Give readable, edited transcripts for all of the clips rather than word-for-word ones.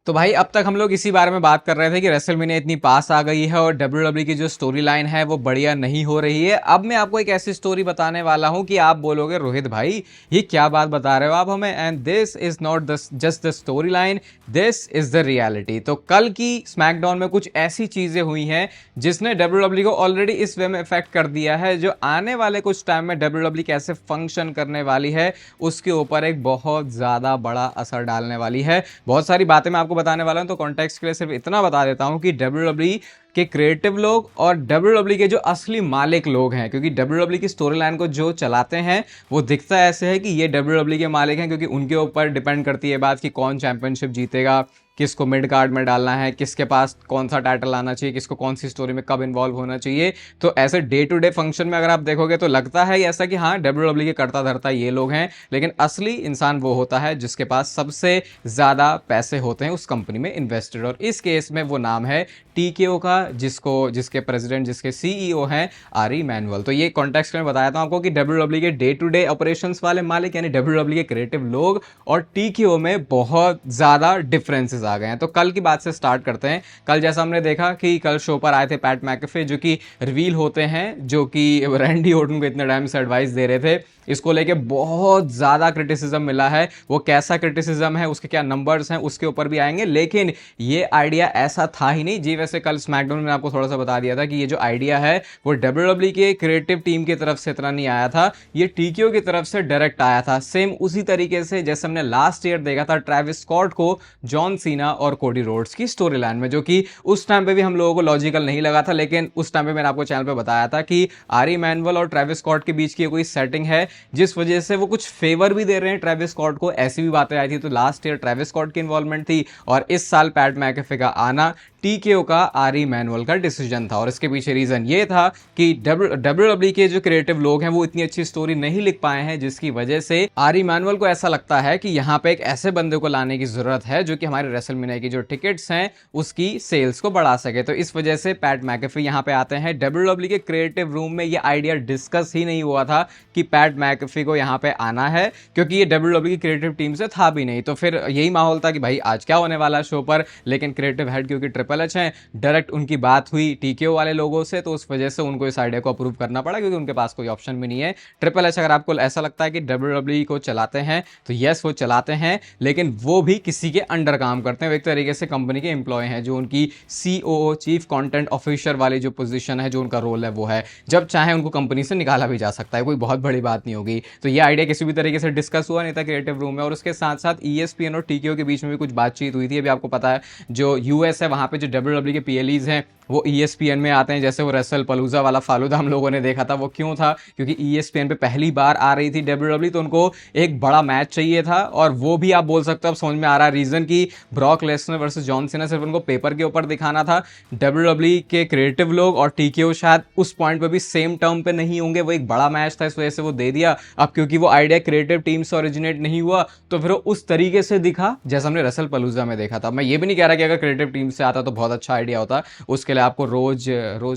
तो भाई अब तक हम लोग इसी बारे में बात कर रहे थे कि रेसलमेनिया इतनी पास आ गई है और डब्ल्यूडब्ल्यू की जो स्टोरी लाइन है वो बढ़िया नहीं हो रही है। अब मैं आपको एक ऐसी स्टोरी बताने वाला हूं कि आप बोलोगे रोहित भाई ये क्या बात बता रहे हो आप हमें, and this is not just the story line, this is the reality. तो कल की स्मैकडाउन में कुछ ऐसी चीजें हुई हैं जिसने डब्ल्यूडब्ल्यू को ऑलरेडी इस वे में इफेक्ट कर दिया है, जो आने वाले कुछ टाइम में डब्ल्यूडब्ल्यू कैसे फंक्शन करने वाली है उसके ऊपर एक बहुत ज्यादा बड़ा असर डालने वाली है। बहुत सारी बातें मैं आपको बताने वाला हूं, तो कॉन्टेक्स्ट के लिए सिर्फ इतना बता देता हूं कि डब्ल्यूडब्ल्यू के क्रिएटिव लोग और डब्ल्यूडब्ल्यू के जो असली मालिक लोग हैं, क्योंकि डब्ल्यूडब्ल्यू की स्टोरी लाइन को जो चलाते हैं वो दिखता ऐसे है कि ये डब्ल्यूडब्ल्यू के मालिक हैं, क्योंकि उनके ऊपर डिपेंड करती है बात कि कौन चैंपियनशिप जीतेगा, किसको मिड कार्ड में डालना है, किसके पास कौन सा टाइटल आना चाहिए, किसको कौन सी स्टोरी में कब इन्वॉल्व होना चाहिए। तो ऐसे डे टू डे फंक्शन में अगर आप देखोगे तो लगता है ऐसा कि हाँ डब्ल्यूडब्ल्यू के करता धरता ये लोग हैं, लेकिन असली इंसान वो होता है जिसके पास सबसे ज्यादा पैसे होते हैं उस कंपनी में इन्वेस्टेड, और इस केस में वो नाम है टीकेओ का, जिसके प्रेसिडेंट, जिसके सीईओ हैं आरी मैनुअल। तो ये कॉन्टेक्स्ट में बताया था आपको कि डब्ल्यूडब्ल्यू के डे टू डे ऑपरेशंस वाले मालिक यानी डब्ल्यूडब्ल्यू के क्रिएटिव लोग और टीकेओ में बहुत ज्यादा डिफरेंसेस आ गए हैं। तो कल की बात से स्टार्ट करते हैं। कल जैसा हमने देखा कि कल शो पर आए थे पैट मैकेफे, जो कि रिवील होते हैं, जो कि रैंडी ऑर्टन को इतने टाइम से एडवाइस दे रहे थे। इसको लेके बहुत ज्यादा क्रिटिसिज्म मिला है। वो कैसा क्रिटिसिज्म है, उसके क्या नंबर्स हैं, उसके ऊपर भी आएंगे, लेकिन ये आइडिया ऐसा था ही नहीं जी। वैसे कल स्मैकडाउन में आपको थोड़ा सा बता दिया था कि ये जो आइडिया है वो डब्ल्यूडब्ल्यू के क्रिएटिव टीम की तरफ से इतना नहीं आया था, ये टीकेओ की तरफ से डायरेक्ट आया था। सेम उसी तरीके से जैसे हमने लास्ट ईयर देखा था ट्रेविस स्कॉट को जॉन सीना और कोडी रोड्स की स्टोरी लाइन में, जो कि उस टाइम पे भी हम लोगों को लॉजिकल नहीं लगा था, लेकिन उस टाइम पे मैंने आपको चैनल पे बताया था कि आरी मैनुअल और ट्रेविस स्कॉट के बीच की कोई सेटिंग है जिस वजह से वो कुछ फेवर भी दे रहे हैं ट्रेविस स्कॉट को। ऐसी भी बातें आई थी। तो लास्ट ईयर ट्रेविस स्कॉट की इन्वॉल्वमेंट थी और इस साल पैट मैकेफे का आना टीकेओ का आरी मैनुअल का डिसीजन था। और इसके पीछे रीजन ये था कि डब्ल्यूडब्ल्यू के जो क्रिएटिव लोग हैं वो इतनी अच्छी स्टोरी नहीं लिख पाए हैं, जिसकी वजह से आरी मैनुअल को ऐसा लगता है कि यहाँ पे एक ऐसे बंदे को लाने की जरूरत है जो कि हमारे रेसलमेनिया की जो टिकट्स हैं उसकी सेल्स को बढ़ा सके। तो इस वजह से पैट मैकेफे यहाँ पे आते हैं। डब्ल्यूडब्ल्यू के क्रिएटिव रूम में ये आइडिया डिस्कस ही नहीं हुआ था कि पैट मैकेफे को यहाँ पे आना है, क्योंकि ये डब्ल्यूडब्ल्यू की क्रिएटिव टीम से था भी नहीं। तो फिर यही माहौल था कि भाई आज क्या होने वाला शो पर, लेकिन क्रिएटिव हेड क्योंकि ट्रिपल एच है, डायरेक्ट उनकी बात हुई टीकेओ वाले लोगों से, तो उस वजह से उनको इस आइडिया को अप्रूव करना पड़ा, क्योंकि उनके पास कोई ऑप्शन भी नहीं है। ट्रिपल एच अगर आपको ऐसा लगता है कि डब्ल्यूडब्ल्यू को चलाते हैं तो यस वो चलाते हैं, लेकिन वो भी किसी के अंडर काम करते हैं। वो एक तरीके से कंपनी के एम्प्लॉय हैं, जो उनकी सीओओ चीफ कंटेंट ऑफिसर वाली जो पोजीशन है, जो उनका रोल है वो है। जब चाहे उनको कंपनी से निकाला भी जा सकता है, कोई बहुत बड़ी बात नहीं होगी। तो ये आइडिया किसी भी तरीके से डिस्कस हुआ नहीं था क्रिएटिव रूम में। और उसके साथ साथ ईएसपीएन और टीकेओ के बीच में भी कुछ बातचीत हुई थी। अभी आपको पता है जो यूएस है वहां पे जो डब्ल्यूडब्ल्यू के पीएलईज हैं वो ईएसपीएन में आते हैं। जैसे वो रेसल पलूजा वाला फालूदा हम लोगों ने देखा था, वो क्यों था, क्योंकि ईएसपीएन पे पहली बार आ रही थी डब्ल्यूडब्ल्यू, तो उनको एक बड़ा मैच चाहिए था। और वो भी आप बोल सकते हो, अब समझ में आ रहा है रीजन की Brock Lesnar versus John Cena सिर्फ उनको पेपर के ऊपर दिखाना था। डब्ल्यूडब्ल्यू के क्रिएटिव लोग और टीकेओ शायद उस पॉइंट पे भी सेम टर्म पे नहीं होंगे, वो एक बड़ा मैच था, इस वजह से वो दे दिया। अब क्योंकि वो आइडिया क्रिएटिव टीम से ओरिजिनेट नहीं हुआ, तो फिर वो उस तरीके से दिखा जैसा हमने रेसल पलूजा में देखा था। मैं ये भी नहीं कह रहा कि अगर क्रिएटिव टीम से आता तो बहुत अच्छा आइडिया होता, उसके लिए आपको रोज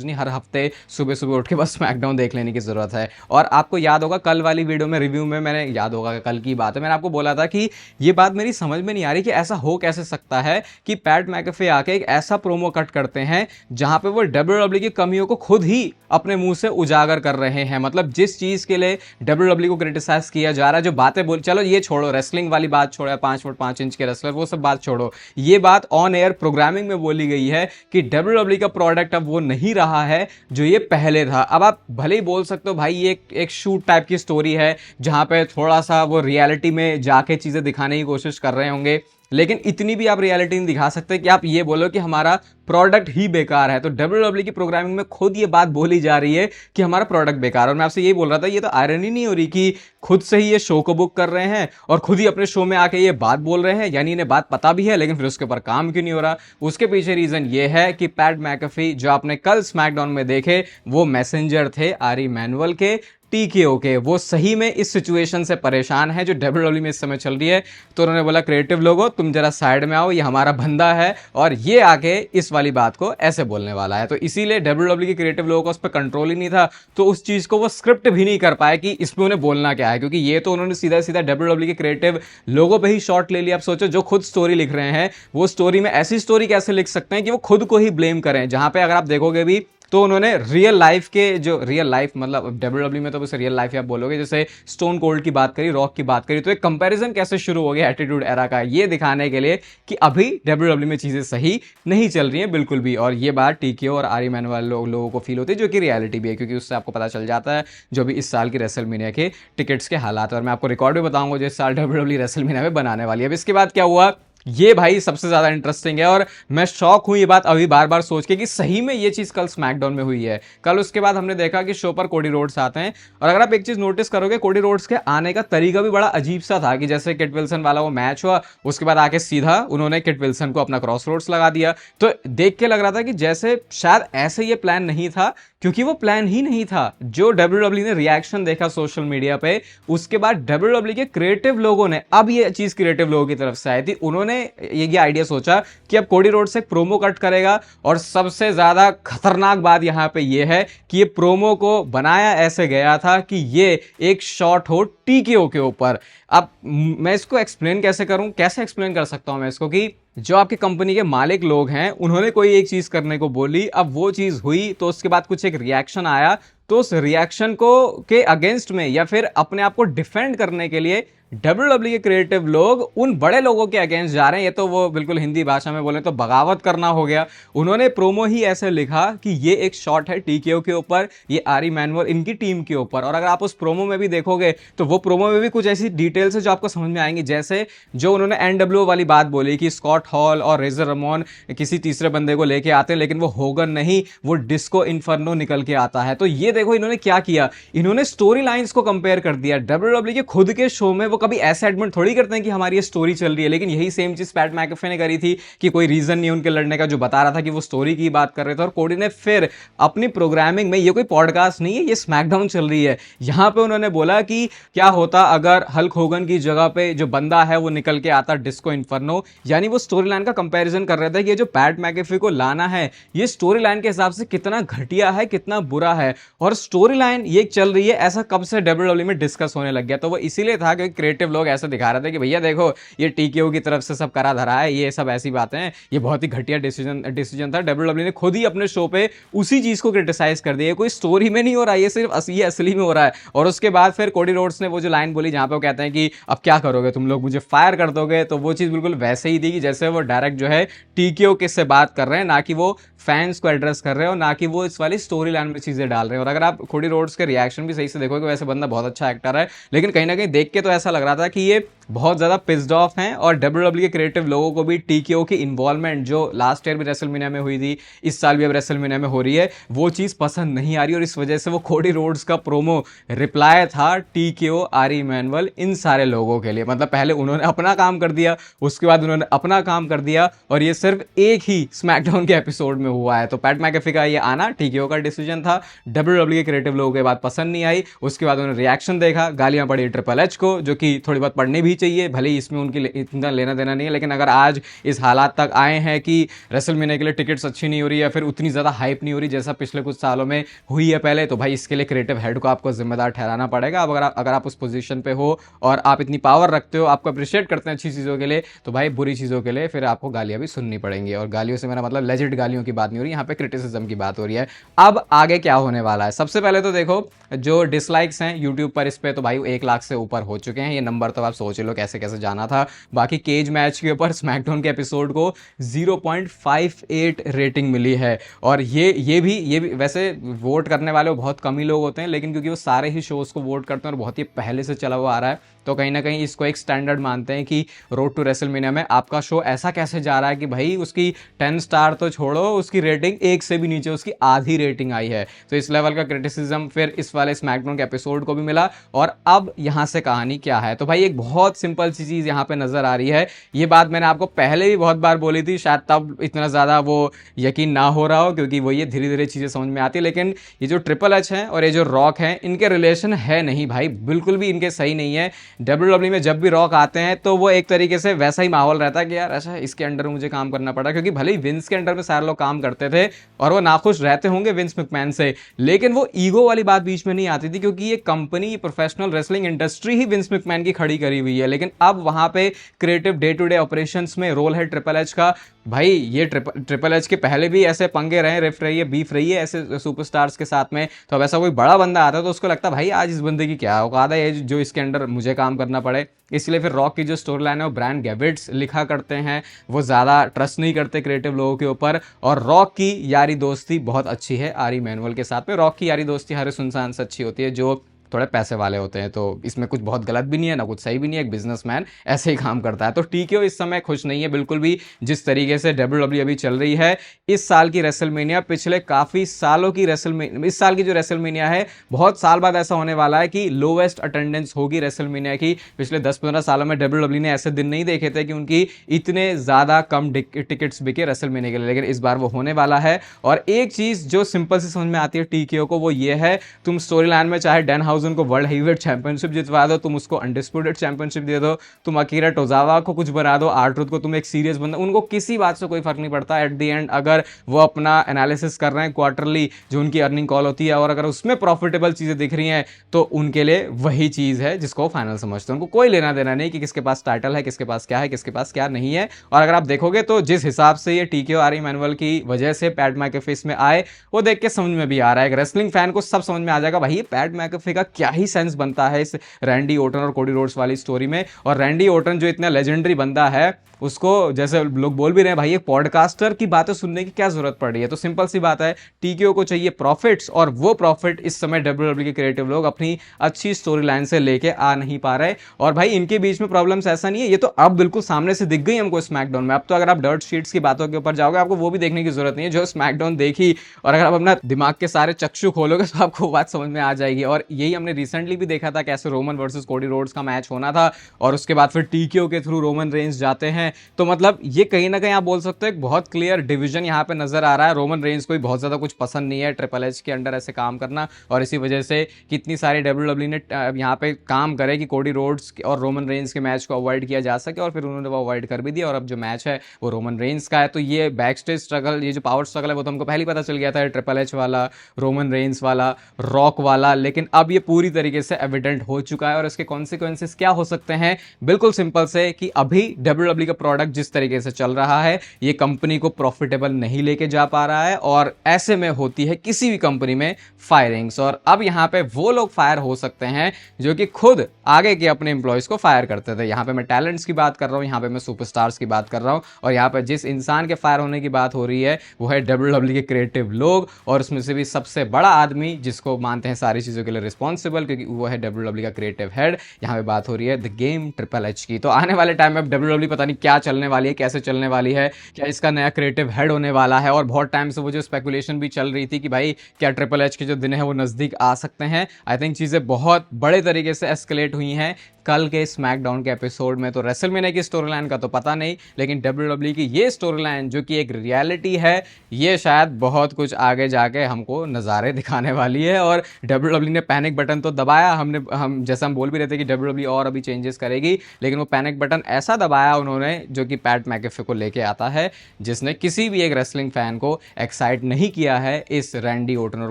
नहीं, हर हफ्ते सुबह सुबह उठ के बस स्मैकडाउन देख लेने की जरूरत है। और आपको याद होगा कल वाली वीडियो में, रिव्यू में, मैंने, याद होगा कल की बात है, मैंने आपको बोला था कि ये बात मेरी समझ में नहीं आ रही कि ऐसा हो कैसे सकता है कि पैट मैकेफे आके एक ऐसा प्रोमो कट करते हैं जहां पे वो डब्ल्यूडब्ल्यू की कमियों को खुद ही अपने मुंह से उजागर कर रहे हैं। मतलब जिस चीज के लिए डब्ल्यूडब्ल्यू को क्रिटिसाइज किया जा रहा है, जो बातें बोल, चलो ये छोड़ो, रेसलिंग वाली बात छोड़ो, 5 फुट 5 इंच के रेसलर, वो सब बात छोड़ो, ये बात ऑन एयर प्रोग्रामिंग में बोली गई है कि डब्ल्यूडब्ल्यू का प्रोडक्ट अब वो नहीं रहा है जो ये पहले था। अब आप भले ही बोल सकते हो भाई ये एक शूट टाइप की स्टोरी है जहां पे थोड़ा सा वो रियलिटी में जाके चीजें दिखाने की कोशिश कर रहे होंगे, लेकिन इतनी भी आप रियलिटी नहीं दिखा सकते कि आप ये बोलो कि हमारा प्रोडक्ट ही बेकार है। तो डब्ल्यूडब्ल्यू की प्रोग्रामिंग में खुद ये बात बोली जा रही है कि हमारा प्रोडक्ट बेकार है। और मैं आपसे यही बोल रहा था, ये तो आयरनी नहीं हो रही कि खुद से ही ये शो को बुक कर रहे हैं और खुद ही अपने शो में आके ये बात बोल रहे हैं, यानी इन्हें बात पता भी है लेकिन फिर उसके ऊपर काम क्यों नहीं हो रहा। उसके पीछे रीजन ये है कि पैट मैकेफे जो आपने कल स्मैकडाउन में देखे वो मैसेंजर थे आरी मैनुअल के, टीकेओ के। वो सही में इस सिचुएशन से परेशान है जो डब्ल्यूडब्ल्यू में इस समय चल रही है। तो उन्होंने बोला क्रिएटिव लोगों तुम जरा साइड में आओ, ये हमारा बंदा है और ये आके इस इस वाली बात को ऐसे बोलने वाला है। तो इसीलिए डब्ल्यूडब्ल्यू के क्रिएटिव लोगों का उस पर कंट्रोल ही नहीं था, तो उस चीज को वो स्क्रिप्ट भी नहीं कर पाए कि इसमें उन्हें बोलना क्या है, क्योंकि ये तो उन्होंने सीधा सीधा डब्ल्यूडब्ल्यू के क्रिएटिव लोगों पे ही शॉट ले लिया। आप सोचो, जो खुद स्टोरी लिख रहे हैं वो स्टोरी में ऐसी स्टोरी कैसे लिख सकते हैं कि वो खुद को ही ब्लेम करें, जहां पे अगर आप देखोगे भी तो उन्होंने रियल लाइफ के जो रियल लाइफ मतलब डब्ल्यूडब्ल्यू में तो बस रियल लाइफ ही आप बोलोगे, जैसे स्टोन कोल्ड की बात करी, रॉक की बात करी, तो एक कंपैरिजन कैसे शुरू हो गया एटीट्यूड एरा का, ये दिखाने के लिए कि अभी डब्ल्यूडब्ल्यू में चीजें सही नहीं चल रही हैं बिल्कुल भी। और ये बात टीकेओ और आरी मैनुअल लोगों को फील होती है, जो कि रियलिटी भी है, क्योंकि उससे आपको पता चल जाता है जो भी इस साल की रेसलमेनिया के टिकट्स के हालात है। और मैं आपको रिकॉर्ड भी बताऊंगा जो इस साल डब्ल्यूडब्ल्यू रेसलमेनिया में बनाने वाली है। अब इसके बाद क्या हुआ, ये भाई सबसे ज्यादा इंटरेस्टिंग है, और मैं शॉक हूं ये बात अभी बार बार सोच के कि सही में ये चीज कल स्मैकडाउन में हुई है। कल उसके बाद हमने देखा कि शो पर कोडी रोड्स आते हैं, और अगर आप एक चीज नोटिस करोगे, कोडी रोड्स के आने का तरीका भी बड़ा अजीब सा था, कि जैसे किट विल्सन वाला वो मैच हुआ, उसके बाद आके सीधा उन्होंने किट विल्सन को अपना क्रॉस रोड्स लगा दिया। तो देख के लग रहा था कि जैसे शायद ऐसे ये प्लान नहीं था, क्योंकि वो प्लान ही नहीं था। जो डब्ल्यूडब्ल्यू ने रिएक्शन देखा सोशल मीडिया पे, उसके बाद डब्ल्यूडब्ल्यू के क्रिएटिव लोगों ने, अब ये चीज क्रिएटिव लोगों की तरफ से आई थी, उन्होंने ये आइडिया सोचा कि अब कोडी रोड्स एक प्रोमो कट करेगा। और सबसे ज्यादा खतरनाक बात यहां पे ये है कि ये प्रोमो को बनाया ऐसे गया था कि ये एक शॉट हो टीकेओ के ऊपर। अब मैं इसको एक्सप्लेन कैसे करूं, कैसे एक्सप्लेन कर सकता हूं मैं इसको, कि जो आपके कंपनी के मालिक लोग हैं उन्होंने कोई एक चीज करने को बोली, अब वो चीज हुई, तो उसके बाद कुछ एक रिएक्शन आया, तो उस रिएक्शन को के अगेंस्ट में या फिर अपने आप को डिफेंड करने के लिए डब्ल्यूडब्ल्यू के क्रिएटिव लोग उन बड़े लोगों के अगेंस्ट जा रहे हैं। ये तो वो बिल्कुल हिंदी भाषा में बोले तो बगावत करना हो गया। उन्होंने प्रोमो ही ऐसे लिखा कि ये एक शॉट है टीकेओ के ऊपर, ये आरी मैनुअल इनकी टीम के ऊपर। और अगर आप उस प्रोमो में भी देखोगे तो वो प्रोमो में भी कुछ ऐसी डिटेल्स है जो आपको समझ में आएंगी, जैसे जो उन्होंने एनडब्ल्यू वाली बात बोली कि स्कॉट हॉल और रेजर रमोन किसी तीसरे बंदे को लेके आते हैं, लेकिन वो होगन नहीं, वो डिस्को इन्फर्नो निकल के आता है। तो ये देखो इन्होंने क्या किया, इन्होंने स्टोरी लाइंस को कंपेयर कर दिया। डब्ल्यूडब्ल्यू के खुद के शो में वो कभी ऐसे एडमिट थोड़ी करते हैं कि हमारी ये स्टोरी चल रही है, लेकिन यही सेम चीज पैट मैकेफे ने करी थी कि कोई रीजन नहीं उनके लड़ने का, जो बता रहा था कि वो स्टोरी की बात कर रहे थे। और कोडी ने फिर अपनी प्रोग्रामिंग में, ये कोई पॉडकास्ट नहीं है, ये स्मैकडाउन चल रही है, यहां पे उन्होंने बोला कि क्या होता अगर हल्क होगन की जगह पे जो बंदा है वो निकल के आता डिस्को इन्फर्नो। यानी वो स्टोरी लाइन का कंपैरिजन कर रहे थे कि ये जो पैट मैकेफे को लाना है ये स्टोरी लाइन के हिसाब से कितना घटिया है, कितना बुरा है। और स्टोरी लाइन ये चल रही है, ऐसा कब से डब्ल्यूडब्ल्यू में डिस्कस होने लग गया। तो वो इसीलिए था क्योंकि क्रिएटिव लोग ऐसे दिखा रहे थे कि भैया देखो ये टीकेओ की तरफ से सब करा धरा है, ये सब ऐसी बातें हैं, ये बहुत ही घटिया डिसीजन था। डब्ल्यूडब्ल्यू ने खुद ही अपने शो पे उसी चीज को क्रिटिसाइज कर दिया, कोई स्टोरी में नहीं हो रहा, ये सिर्फ ये असली में हो रहा है। और उसके बाद फिर कोडी रोड्स ने वो जो लाइन बोली जहां पे वो कहते हैं कि अब क्या करोगे तुम लोग, मुझे फायर कर दोगे, तो वो चीज बिल्कुल वैसे ही थी कि जैसे वो डायरेक्ट जो है टीकेओ के से बात कर रहे हैं, ना कि वो फैंस को एड्रेस कर रहे हो, ना कि वो इस वाली स्टोरी लाइन में चीजें डाल रहे हैं। और अगर आप कोडी रोड्स के रिएक्शन भी सही से देखोगे, वैसे बंदा बहुत अच्छा एक्टर है, लेकिन कहीं ना कहीं देख के तो ऐसा लग रहा था कि ये बहुत ज्यादा पिस्ड ऑफ हैं। और डब्ल्यूडब्ल्यू के क्रिएटिव लोगों को भी टीकेओ की इन्वॉल्वमेंट जो लास्ट ईयर भी रेसलमेनिया में हुई थी, इस साल भी अब रेसलमेनिया में हो रही है, वो चीज पसंद नहीं आ रही। और इस वजह से वो कोडी रोड्स का प्रोमो रिप्लाई था टीकेओ, आरी मैनुअल, इन सारे लोगों के लिए। मतलब पहले उन्होंने अपना काम कर दिया, उसके बाद उन्होंने अपना काम कर दिया, और ये सिर्फ एक ही स्मैकडाउन के एपिसोड में हुआ है। तो पैट मैकेफे का ये आना टीकेओ का डिसीजन था, डब्ल्यूडब्ल्यू के क्रिएटिव लोगों के बात पसंद नहीं आई। उसके बाद उन्होंने रिएक्शन देखा, गालियां पड़ी ट्रिपल एच को, जो कि थोड़ी बहुत पढ़नी भी चाहिए, भले ही इसमें उनकी इतना लेना देना नहीं है, लेकिन अगर आज इस हालात तक आए हैं कि रेसलमेनिया के लिए टिकट्स अच्छी नहीं हो रही है, फिर उतनी ज़्यादा हाइप नहीं हो रही जैसा पिछले कुछ सालों में हुई है पहले, तो भाई इसके लिए क्रिएटिव हेड को आपको जिम्मेदार ठहराना पड़ेगा। अब अगर आप उस पोजीशन पे हो और आप इतनी पावर रखते हो, आपको अप्रिशिएट करते हैं अच्छी चीज़ों के लिए, तो भाई बुरी चीज़ों के लिए फिर आपको गालियाँ भी सुननी पड़ेंगी। और गालियों से मेरा मतलब लेजिट गालियों की बात नहीं हो रही, यहाँ पे क्रिटिसिज्म की बात हो रही है। अब आगे क्या होने वाला है, सबसे पहले तो देखो जो डिसलाइक्स हैं यूट्यूब पर इस पे, तो भाई 1 लाख से ऊपर हो चुके हैं। ये नंबर तो आप सोच लो कैसे कैसे जाना था। बाकी केज मैच के ऊपर स्मैकडाउन के एपिसोड को 0.58 रेटिंग मिली है। और ये भी वैसे वोट करने वाले बहुत कम ही लोग होते हैं, लेकिन क्योंकि वो सारे ही शोज को वोट करते हैं और बहुत ही पहले से चला हुआ आ रहा है, तो कहीं ना कहीं इसको एक स्टैंडर्ड मानते हैं कि रोड टू रेसलमेनिया में आपका शो ऐसा कैसे जा रहा है कि भाई उसकी 10 स्टार तो छोड़ो, उसकी रेटिंग 1 से भी नीचे, उसकी आधी रेटिंग आई है। तो इस लेवल का क्रिटिसिज्म फिर इस वाले स्मैकडाउन के एपिसोड को भी मिला। और अब यहां से कहानी क्या है, तो भाई एक बहुत सिंपल सी चीज यहां पे नजर आ रही है। ये बात मैंने आपको पहले भी बहुत बार बोली थी, शायद तब इतना ज्यादा वो यकीन ना हो रहा हो, क्योंकि वो ये धीरे धीरे चीजें समझ में आती है। लेकिन ये जो ट्रिपल एच है और ये जो रॉक है, इनके रिलेशन है नहीं भाई, बिल्कुल भी इनके सही नहीं है। WWE में जब भी रॉक आते हैं तो वो एक तरीके से वैसा ही माहौल रहता है कि यार अच्छा इसके अंडर मुझे काम करना पड़ा, क्योंकि भले ही विंस के अंडर में सारे लोग काम करते थे और वो नाखुश रहते होंगे विंस मैकमैन से, लेकिन वो ईगो वाली बात बीच में नहीं आती थी, क्योंकि ये कंपनी, प्रोफेशनल रेसलिंग इंडस्ट्री ही विंस मैकमैन की खड़ी करी हुई है। लेकिन अब वहां पे creative day to day operations में रोल है ट्रिपल एच का। भाई ये ट्रिपल एच के पहले भी ऐसे पंगे रहे, रिफ्ट रही है, बीफ रही है ऐसे सुपरस्टार्स के साथ में, तो अब ऐसा कोई बड़ा बंदा आता है तो उसको लगता है भाई आज इस बंदे की क्या औकात है जो इसके अंडर मुझे काम करना पड़े। इसलिए फिर रॉक की जो स्टोरी लाइन है वो ब्रायन गेविट्स लिखा करते हैं, वो ज़्यादा ट्रस्ट नहीं करते क्रिएटिव लोगों के ऊपर। और रॉक की यारी दोस्ती बहुत अच्छी है आरी मैनुअल के साथ में। रॉक की यारी दोस्ती हर उस इंसान से अच्छी होती है जो थोड़े पैसे वाले होते हैं, तो इसमें कुछ बहुत गलत भी नहीं है ना कुछ सही भी नहीं है, एक बिजनेसमैन ऐसे ही काम करता है। तो टीकेओ इस समय खुश नहीं है बिल्कुल भी जिस तरीके से डब्ल्यूडब्ल्यूई अभी चल रही है। इस साल की रेसलमेनिया पिछले काफ़ी सालों की रेसलमेनिया, इस साल की जो रेसलमेनिया है बहुत साल बाद ऐसा होने वाला है कि लोवेस्ट अटेंडेंस होगी रेसलमेनिया की। पिछले 10-15 सालों में डब्ल्यूडब्ल्यूई ने ऐसे दिन नहीं देखे थे कि उनकी इतने ज़्यादा कम टिकट्स बिके रेसलमेनिया के लिए, लेकिन इस बार वो होने वाला है। और एक चीज़ जो सिंपल से समझ में आती है टीकेओ को वो ये है, तुम स्टोरी लाइन में चाहे डैन हाउजन को वर्ल्ड हेवीवेट चैंपियनशिप जितवा दो, तुम उसको अनडिस्प्यूटेड चैंपियनशिप दे दो, तुम अकीरा टोजावा को कुछ बना दो, आर्ट्रूथ को तुम एक सीरियस बंदा, उनको किसी बात से कोई फर्क नहीं पड़ता। एट द एंड अगर वो अपना एनालिसिस कर रहे हैं क्वार्टरली जो उनकी अर्निंग कॉल होती है और अगर उसमें प्रॉफिटेबल चीजें दिख रही हैं तो उनके लिए वही चीज है जिसको फाइनल समझते हैं। उनको कोई लेना देना नहीं कि किसके पास टाइटल है, किसके पास क्या है, किसके पास क्या नहीं है। और अगर आप देखोगे तो जिस हिसाब से ये टीकेओ आरी मैनुअल की वजह से पैट मैकेफे में आए वो देख के समझ में भी आ रहा है, एक रेसलिंग फैन को सब समझ में आ जाएगा भाई ये पैट मैकेफे का क्या ही सेंस बनता है इस रैंडी ओटन और कोडी रोड्स वाली स्टोरी में। और रैंडी ओटन जो इतना लेजेंडरी बंदा है उसको जैसे लोग बोल भी रहे हैं भाई एक पॉडकास्टर की बातें सुनने की क्या जरूरत पड़ रही है। तो सिंपल सी बात है टीकेओ को चाहिए प्रॉफिट्स, और वो प्रॉफिट इस समय डब्ल्यूडब्ल्यूई के क्रिएटिव लोग अपनी अच्छी स्टोरी लाइन से लेके आ नहीं पा रहे। और भाई इनके बीच में प्रॉब्लम्स ऐसा नहीं है, ये तो अब बिल्कुल सामने से दिख गई हमको स्मैकडाउन में। अब तो अगर आप डर्ट शीट्स की बातों के ऊपर जाओगे आपको वो भी देखने की जरूरत नहीं है जो स्मैकडाउन देखी, और अगर आप अपना दिमाग के सारे चक्षु खोलोगे तो आपको बात समझ में आ जाएगी। और यही हमने रिसेंटली भी देखा था कैसे रोमन वर्सेस कोडी रोड्स का मैच होना था और उसके बाद फिर टीकेओ के थ्रू रोमन रेंज जाते हैं। तो मतलब ये कहीं ना कहीं आप बोल सकते हो एक बहुत क्लियर डिवीजन यहाँ पे नजर आ रहा है। रोमन रेंज को भी बहुत ज्यादा कुछ पसंद नहीं है ट्रिपल एच के अंडर ऐसे काम करना, और इसी वजह से कितनी सारी डब्ल्यूडब्ल्यूई ने यहाँ पे काम करे कि कोडी रोड्स और रोमन रेंज के मैच को अवॉइड किया जा सके, और फिर उन्होंने वो अवॉइड कर भी दिया। और अब जो मैच है वो रोमन रेंज का है। तो ये बैक स्टेज स्ट्रगल, ये जो पावर स्ट्रगल है वो तो हमको पहले ही पता चल गया था, ट्रिपल एच वाला, रोमन रेंज वाला, रॉक वाला, लेकिन अब ये पूरी तरीके से एविडेंट हो चुका है। और इसके कॉन्सिक्वेंसेस क्या हो सकते हैं, बिल्कुल सिंपल से कि अभी डब्ल्यूडब्ल्यूई का प्रोडक्ट जिस तरीके से चल रहा है ये कंपनी को प्रॉफिटेबल नहीं लेके जा पा रहा है, और ऐसे में होती है किसी भी कंपनी में फायरिंग्स। और अब यहां पे वो लोग फायर हो सकते हैं जो कि खुद आगे के अपने एम्प्लॉयज को फायर करते थे। यहां पे मैं टैलेंट्स की बात कर रहा हूं, यहां पे मैं सुपरस्टार्स की बात कर रहा हूं, और यहां पे जिस इंसान के फायर होने की बात हो रही है वो है डब्ल्यूडब्ल्यूई के क्रिएटिव लोग, और उसमें से भी सबसे बड़ा आदमी जिसको मानते हैं सारी चीजों के लिए रिस्पॉन्सिबल, क्योंकि वो है डब्ल्यूडब्ल्यूई का क्रिएटिव हेड। यहां पे बात हो रही है द गेम ट्रिपल एच की। तो आने वाले टाइम में डब्ल्यूडब्ल्यूई पता नहीं क्या चलने वाली है, कैसे चलने वाली है, क्या इसका नया क्रिएटिव हेड होने वाला है। और बहुत टाइम से वो जो स्पेकुलेशन भी चल रही थी कि भाई क्या ट्रिपल एच के जो दिन है वो नजदीक आ सकते हैं। आई थिंक चीजें बहुत बड़े तरीके से एस्केलेट हुई हैं कल के स्मैकडाउन के एपिसोड में। तो रेसलमेनिया की स्टोरी लाइन का तो पता नहीं, लेकिन डब्ल्यूडब्ल्यूई की ये स्टोरी लाइन जो कि एक रियलिटी है ये शायद बहुत कुछ आगे जाके हमको नज़ारे दिखाने वाली है। और डब्ल्यूडब्ल्यूई ने पैनिक बटन तो दबाया, हम जैसा हम बोल भी रहे थे कि डब्ल्यूडब्ल्यूई और अभी चेंजेस करेगी, लेकिन वो पैनिक बटन ऐसा दबाया उन्होंने जो कि पैट मैकेफे को लेके आता है, जिसने किसी भी एक रेसलिंग फैन को एक्साइट नहीं किया है इस रैंडी ओटन और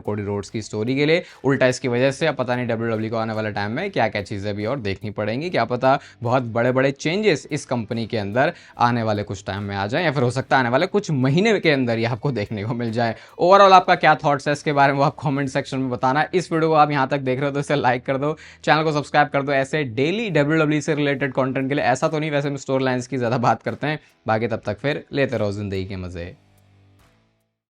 कोडी रोड्स की स्टोरी के लिए। उल्टा इसकी वजह से अब पता नहीं डब्ल्यूडब्ल्यूई को आने वाले टाइम में क्या क्या चीज़ें भी और देखनी पड़ेंगी, क्या पता बहुत बड़े बड़े चेंजेस इस कंपनी के अंदर आने वाले कुछ टाइम में आ जाए, या फिर हो सकता है आने वाले कुछ महीने के अंदर ही आपको देखने को मिल जाए। ओवरऑल आपका क्या थॉट्स है इसके बारे में वो आप कमेंट सेक्शन में बताना। इस वीडियो को आप यहां तक देख रहे हो तो इसे लाइक कर दो, चैनल को सब्सक्राइब कर दो ऐसे डेली डब्ल्यूडब्ल्यूई से रिलेटेड कंटेंट के लिए। ऐसा तो नहीं, वैसे हम स्टोरी लाइंस की ज़्यादा बात करते हैं, बाकी तब तक फिर लेते रहो जिंदगी के मज़े।